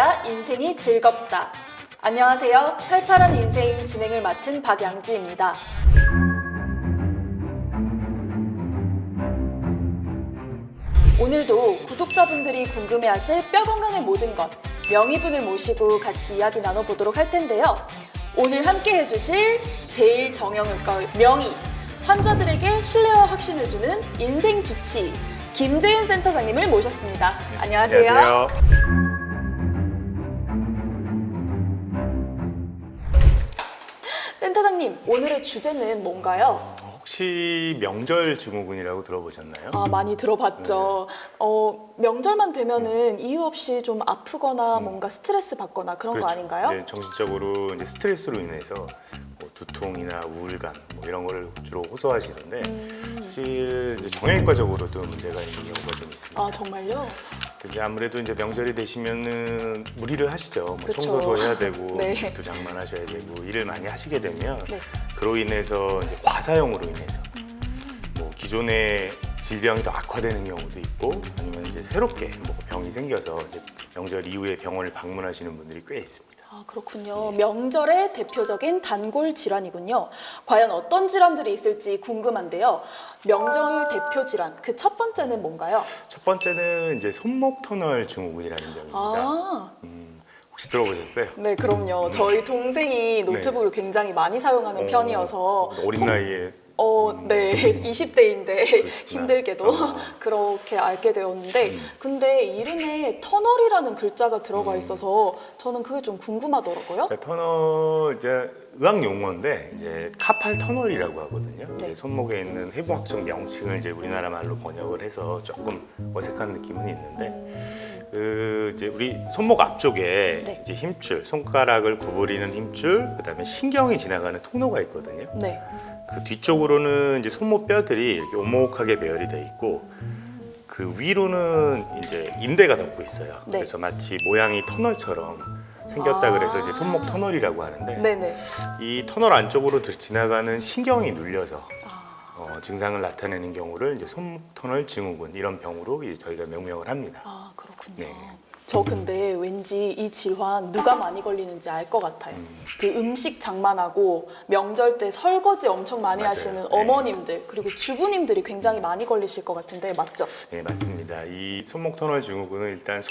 있어야 인생이 즐겁다. 안녕하세요. 팔팔한 인생 진행을 맡은 박양지입니다. 오늘도 구독자분들이 궁금해하실 뼈 건강의 모든 것, 명의분을 모시고 같이 이야기 나눠보도록 할 텐데요. 오늘 함께 해주실 제1정형외과 명의, 환자들에게 신뢰와 확신을 주는 인생 주치, 김재윤 센터장님을 모셨습니다. 안녕하세요. 안녕하세요. 센터장님, 오늘의 주제는 뭔가요? 혹시 명절 증후군이라고 들어보셨나요? 많이 들어봤죠. 명절만 되면은 이유 없이 좀 아프거나 뭔가 스트레스 받거나 그런 거 아닌가요? 이제 정신적으로 이제 스트레스로 인해서 뭐 두통이나 우울감 뭐 이런 거를 주로 호소하시는데 사실 이제 정형외과적으로도 문제가 있는 경우가 좀 있습니다. 아, 정말요? 근데 아무래도 이제 명절이 되시면은 무리를 하시죠. 뭐 그쵸. 청소도 해야 되고 네. 집도 장만하셔야 되고 일을 많이 하시게 되면 네. 그로 인해서 이제 과사용으로 인해서 뭐 기존의 질병이 더 악화되는 경우도 있고 아니면 이제 새롭게 뭐 병이 생겨서 이제 명절 이후에 병원을 방문하시는 분들이 꽤 있습니다. 아, 그렇군요. 명절의 대표적인 단골 질환이군요. 과연 어떤 질환들이 있을지 궁금한데요. 명절 대표 질환, 그 첫 번째는 뭔가요? 첫 번째는 이제 손목 터널 증후군이라는 병입니다. 아, 혹시 들어보셨어요? 네, 그럼요. 저희 동생이 노트북을 굉장히 많이 사용하는 편이어서 어린 나이에 네, 20대인데 힘들게도 어. 그렇게 알게 되었는데 근데 이름에 터널이라는 글자가 들어가 있어서 저는 그게 좀 궁금하더라고요. 그러니까 터널 이제 의학 용어인데 이제 카팔 터널이라고 하거든요. 네. 이제 손목에 있는 해부학적 명칭을 이제 우리나라 말로 번역을 해서 조금 어색한 느낌은 있는데 그 이제 우리 손목 앞쪽에 네. 이제 힘줄, 손가락을 구부리는 힘줄, 그다음에 신경이 지나가는 통로가 있거든요. 네. 그 뒤쪽으로는 이제 손목 뼈들이 이렇게 오목하게 배열이 돼 있고 그 위로는 이제 인대가 덮고 있어요. 네. 그래서 마치 모양이 터널처럼 생겼다 그래서 이제 손목 터널이라고 하는데 네네. 이 터널 안쪽으로 지나가는 신경이 눌려서 증상을 나타내는 경우를 이제 손목 터널 증후군 이런 병으로 이제 저희가 명명을 합니다. 아, 그렇군요. 네. 저 근데 왠지 이 질환 누가 많이 걸리는지 알 것 같아요. 그 음식 장만하고 명절 때 설거지 엄청 많이 맞아요. 하시는 네. 어머님들 그리고 주부님들이 굉장히 많이 걸리실 것 같은데 맞죠? 네, 맞습니다. 이 손목 터널 증후군은 일단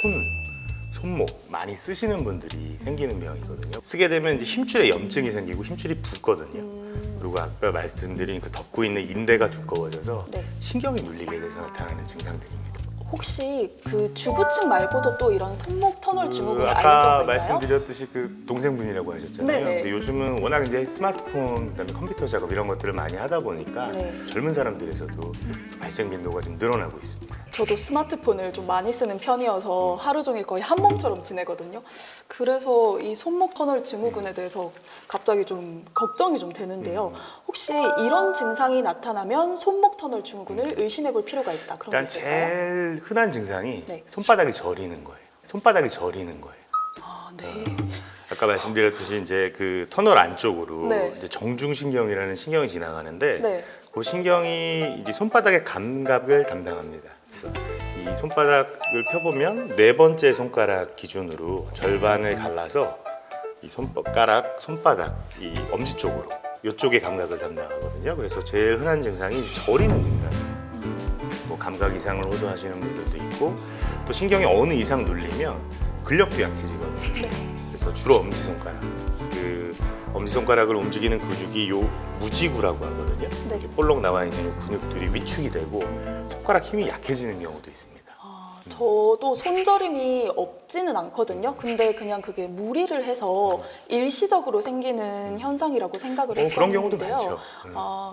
손목 많이 쓰시는 분들이 생기는 병이거든요. 쓰게 되면 이제 힘줄에 염증이 생기고 힘줄이 붓거든요. 그리고 아까 말씀드린 그 덮고 있는 인대가 두꺼워져서 네. 신경이 눌리게 돼서 나타나는 증상들입니다. 혹시 그 주부층 말고도 또 이런 손목 터널 증후군을 아까 앓는 경우가 있나요? 말씀드렸듯이 그 동생분이라고 하셨잖아요. 네네. 근데 요즘은 워낙 이제 스마트폰, 그다음에 컴퓨터 작업 이런 것들을 많이 하다 보니까 네. 젊은 사람들에서도 발생 빈도가 좀 늘어나고 있습니다. 저도 스마트폰을 좀 많이 쓰는 편이어서 하루 종일 거의 한 몸처럼 지내거든요. 그래서 이 손목 터널 증후군에 대해서 갑자기 좀 걱정이 좀 되는데요. 혹시 이런 증상이 나타나면 손목 터널 증후군을 의심해 볼 필요가 있다. 그런 게 일단 있을까요? 제일 흔한 증상이 네. 손바닥이 저리는 거예요. 손바닥이 저리는 거예요. 아, 네. 아까 말씀드렸듯이 이제 그 터널 안쪽으로 네. 이제 정중신경이라는 신경이 지나가는데 네. 그 신경이 이제 손바닥의 감각을 담당합니다. 그래서 이 손바닥을 펴보면 네 번째 손가락 기준으로 절반을 갈라서 이 손바닥 이 엄지 쪽으로 이쪽의 감각을 담당하거든요. 그래서 제일 흔한 증상이 이제 저리는 증상이에요. 뭐 감각 이상을 호소하시는 분들도 있고 또 신경이 어느 이상 눌리면 근력도 약해지거든요. 그래서 주로 엄지손가락, 그 엄지손가락을 움직이는 근육이 요 무지구라고 하거든요. 네. 이렇게 볼록 나와 있는 요 근육들이 위축이 되고 손가락 힘이 약해지는 경우도 있습니다. 저도 손저림이 없지는 않거든요. 근데 그냥 그게 무리를 해서 일시적으로 생기는 현상이라고 생각을 했었는데요. 그런 경우도 많죠.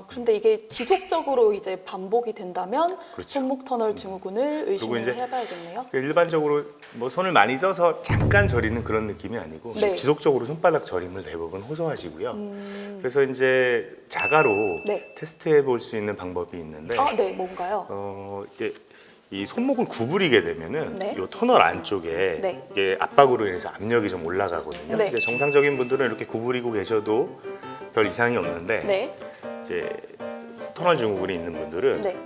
그런데 이게 지속적으로 이제 반복이 된다면 그렇죠. 손목 터널 증후군을 의심을 이제 해봐야겠네요. 일반적으로 뭐 손을 많이 써서 잠깐 저리는 그런 느낌이 아니고 네. 지속적으로 손바닥 저림을 대부분 호소하시고요. 그래서 이제 자가로 네. 테스트해 볼 수 있는 방법이 있는데 네, 뭔가요? 이제 이 손목을 구부리게 되면은 네. 이 터널 안쪽에 네. 이게 압박으로 인해서 압력이 좀 올라가거든요. 네. 이제 정상적인 분들은 이렇게 구부리고 계셔도 별 이상이 없는데 네. 이제 터널 증후군이 있는 분들은 네.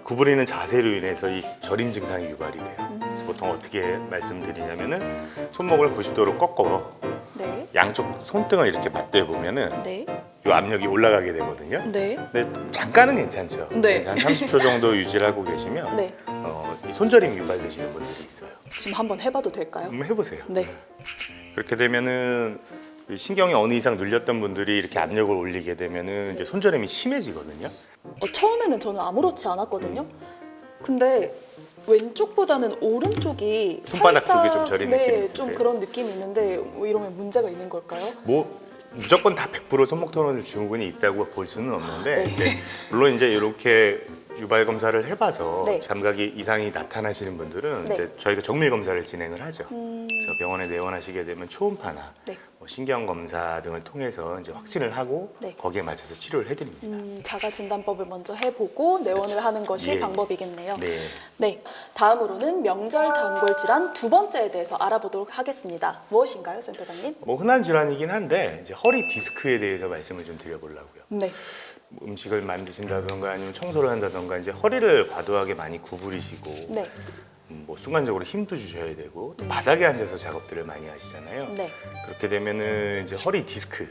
구부리는 자세로 인해서 이 저림 증상이 유발이 돼요. 그래서 보통 어떻게 말씀드리냐면은 손목을 90도로 꺾어 네. 양쪽 손등을 이렇게 맞대 보면은 네. 이 압력이 올라가게 되거든요. 네. 근데 잠깐은 괜찮죠. 네. 한 30초 정도 유지를 하고 계시면 네. 이 손저림이 유발되시는 분들이 있어요. 지금 한번 해봐도 될까요? 한번 해보세요. 네. 그렇게 되면은 이 신경이 어느 이상 눌렸던 분들이 이렇게 압력을 올리게 되면은 이제 손저림이 심해지거든요. 처음에는 저는 아무렇지 않았거든요. 근데 왼쪽보다는 오른쪽이 손바닥 살짝, 쪽이 좀 저린 느낌이 네, 있으세요? 좀 그런 느낌이 있는데 뭐 이러면 문제가 있는 걸까요? 뭐 무조건 다 100% 손목 터널 증후군이 있다고 볼 수는 없는데 네. 이제 물론 이제 이렇게 유발 검사를 해봐서 네. 감각이 이상이 나타나시는 분들은 네. 이제 저희가 정밀 검사를 진행을 하죠. 그래서 병원에 내원하시게 되면 초음파나 네. 뭐 신경 검사 등을 통해서 이제 확진을 하고 네. 거기에 맞춰서 치료를 해드립니다. 자가 진단법을 먼저 해보고 내원을 하는 것이 예. 방법이겠네요. 네. 네, 다음으로는 명절 단골 질환 두 번째에 대해서 알아보도록 하겠습니다. 무엇인가요, 센터장님? 뭐 흔한 질환이긴 한데 이제 허리 디스크에 대해서 말씀을 좀 드려보려고요. 네, 뭐 음식을 만드신다던가 아니면 청소를 한다던가 이제 허리를 과도하게 많이 구부리시고 네, 뭐 순간적으로 힘도 주셔야 되고 또 바닥에 앉아서 작업들을 많이 하시잖아요. 네. 그렇게 되면은 이제 허리 디스크에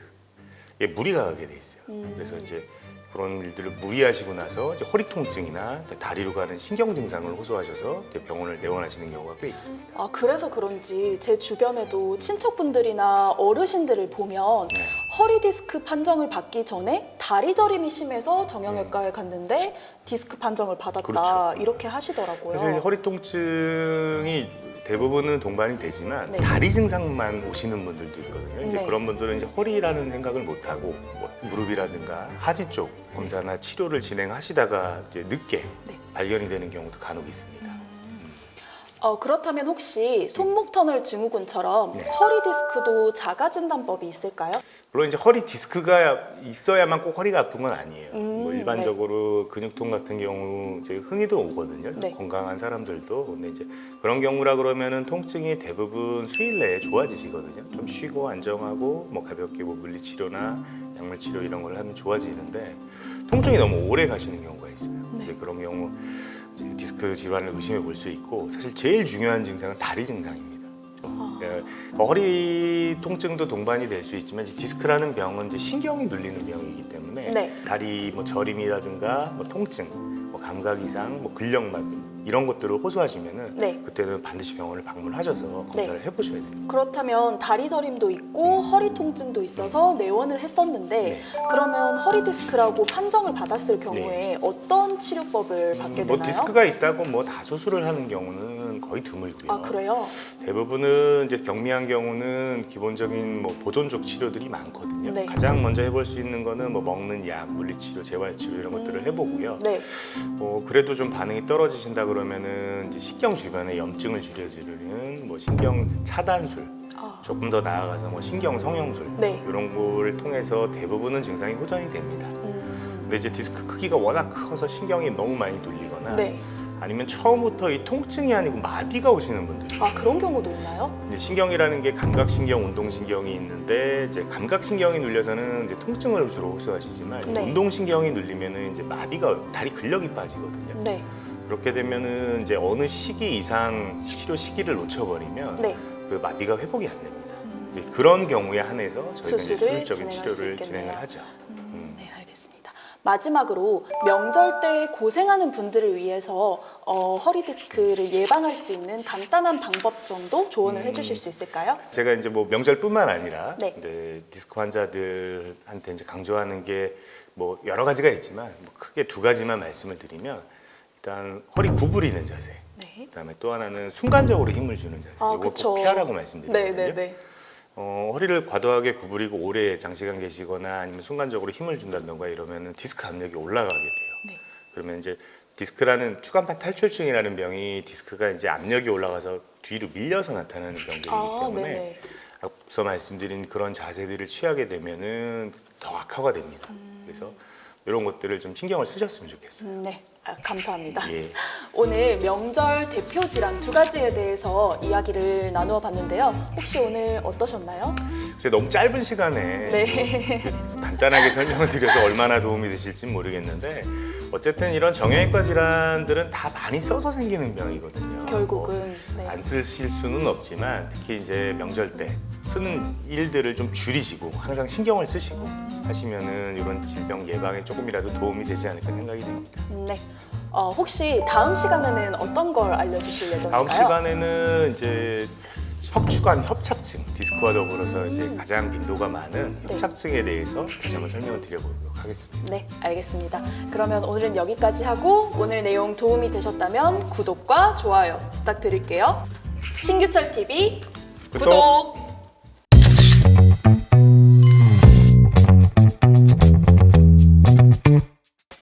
무리가 가게 돼 있어요. 그래서 이제 그런 일들을 무리하시고 나서 이제 허리 통증이나 다리로 가는 신경 증상을 호소하셔서 이제 병원을 내원하시는 경우가 꽤 있습니다. 아, 그래서 그런지 제 주변에도 친척분들이나 어르신들을 보면 네. 허리 디스크 판정을 받기 전에 다리 저림이 심해서 정형외과에 갔는데 디스크 판정을 받았다 그렇죠. 이렇게 하시더라고요. 사실 허리 통증이 대부분은 동반이 되지만 네. 다리 증상만 오시는 분들도 있거든요. 이제 네. 그런 분들은 이제 허리라는 생각을 못 하고 뭐 무릎이라든가 하지 쪽 검사나 치료를 진행하시다가 이제 늦게 네. 발견이 되는 경우도 간혹 있습니다. 그렇다면 혹시 손목 터널 증후군처럼 네. 허리 디스크도 자가 진단법이 있을까요? 물론 이제 허리 디스크가 있어야만 꼭 허리가 아픈 건 아니에요. 뭐 일반적으로 근육통 같은 경우 이제 흔히도 오거든요. 네. 건강한 사람들도. 근데 이제 그런 경우라 그러면은 통증이 대부분 수일 내에 좋아지시거든요. 좀 쉬고 안정하고 뭐 가볍게 뭐 물리치료나 약물치료 이런 걸 하면 좋아지는데 통증이 너무 오래 가시는 경우가 있어요. 네. 이제 그런 경우 이제 디스크 질환을 의심해 볼 수 있고 사실 제일 중요한 증상은 다리 증상입니다. 예, 허리 통증도 동반이 될 수 있지만 이제 디스크라는 병은 이제 신경이 눌리는 병이기 때문에 네. 다리 뭐 저림이라든가 뭐 통증, 뭐 감각 이상, 뭐 근력마비 이런 것들을 호소하시면은 네. 그때는 반드시 병원을 방문하셔서 검사를 해보셔야 됩니다. 그렇다면 다리 저림도 있고 허리 통증도 있어서 내원을 했었는데 네. 그러면 허리 디스크라고 판정을 받았을 경우에 어떤 치료법을 받게 뭐 되나요? 디스크가 있다고 뭐 다 수술을 하는 경우는 거의 드물고요. 아, 그래요? 대부분은 이제 경미한 경우는 기본적인 뭐 보존적 치료들이 많거든요. 네. 가장 먼저 해볼 수 있는 거는 뭐 먹는 약, 물리치료, 재활치료 이런 것들을 해보고요. 네. 그래도 좀 반응이 떨어지신다 그러면은 이제 신경 주변의 염증을 줄여주는 뭐 신경 차단술, 아, 조금 더 나아가서 뭐 신경 성형술 네. 이런 거를 통해서 대부분은 증상이 호전이 됩니다. 근데 이제 디스크 크기가 워낙 커서 신경이 너무 많이 눌리거나 네. 아니면 처음부터 이 통증이 아니고 마비가 오시는 분들이 아, 그런 경우도 있나요? 이제 신경이라는 게 감각신경, 운동신경이 있는데 이제 감각신경이 눌려서는 이제 통증을 주로 호소하시지만 네. 운동신경이 눌리면은 이제 마비가 다리 근력이 빠지거든요. 네. 그렇게 되면은 이제 어느 시기 이상 치료 시기를 놓쳐버리면 네. 그 마비가 회복이 안 됩니다. 이제 그런 경우에 한해서 저희가 이제 수술을 수술적인 진행할 수 치료를 있겠네요. 진행을 하죠. 네, 알겠습니다. 마지막으로 명절 때 고생하는 분들을 위해서 허리 디스크를 예방할 수 있는 간단한 방법 정도 조언을 해주실 수 있을까요? 제가 이제 뭐 명절뿐만 아니라 네. 이제 디스크 환자들한테 이제 강조하는 게 뭐 여러 가지가 있지만 뭐 크게 두 가지만 말씀을 드리면 일단 허리 구부리는 자세. 네. 그다음에 또 하나는 순간적으로 힘을 주는 자세. 아, 이거 그쵸. 꼭 피하라고 말씀드리거든요. 네, 네, 네. 허리를 과도하게 구부리고 오래 장시간 계시거나 아니면 순간적으로 힘을 준다던가 이러면은 디스크 압력이 올라가게 돼요. 네. 그러면 이제 디스크라는 추간판 탈출증이라는 병이 디스크가 이제 압력이 올라가서 뒤로 밀려서 나타나는 병들이기 아, 때문에 네네. 앞서 말씀드린 그런 자세들을 취하게 되면은 더 악화가 됩니다. 그래서 이런 것들을 좀 신경을 쓰셨으면 좋겠어요. 네, 감사합니다. 예. 오늘 명절 대표 질환 두 가지에 대해서 이야기를 나누어 봤는데요. 혹시 오늘 어떠셨나요? 그래서 너무 짧은 시간에 네. 간단하게 설명을 드려서 얼마나 도움이 되실지 모르겠는데 어쨌든 이런 정형외과 질환들은 다 많이 써서 생기는 병이거든요. 결국은 네. 안 쓰실 수는 없지만 특히 이제 명절 때 쓰는 일들을 좀 줄이시고 항상 신경을 쓰시고 하시면은 이런 질병 예방에 조금이라도 도움이 되지 않을까 생각이 됩니다. 네. 혹시 다음 시간에는 어떤 걸 알려주실 예정인가요? 다음 시간에는 이제 척추관 협착증, 디스크와 더불어서 이제 가장 빈도가 많은 네. 협착증에 대해서 다시 한번 설명을 드려보도록 하겠습니다. 네, 알겠습니다. 그러면 오늘은 여기까지 하고 오늘 내용 도움이 되셨다면 구독과 좋아요 부탁드릴게요. 신규철 TV 구독!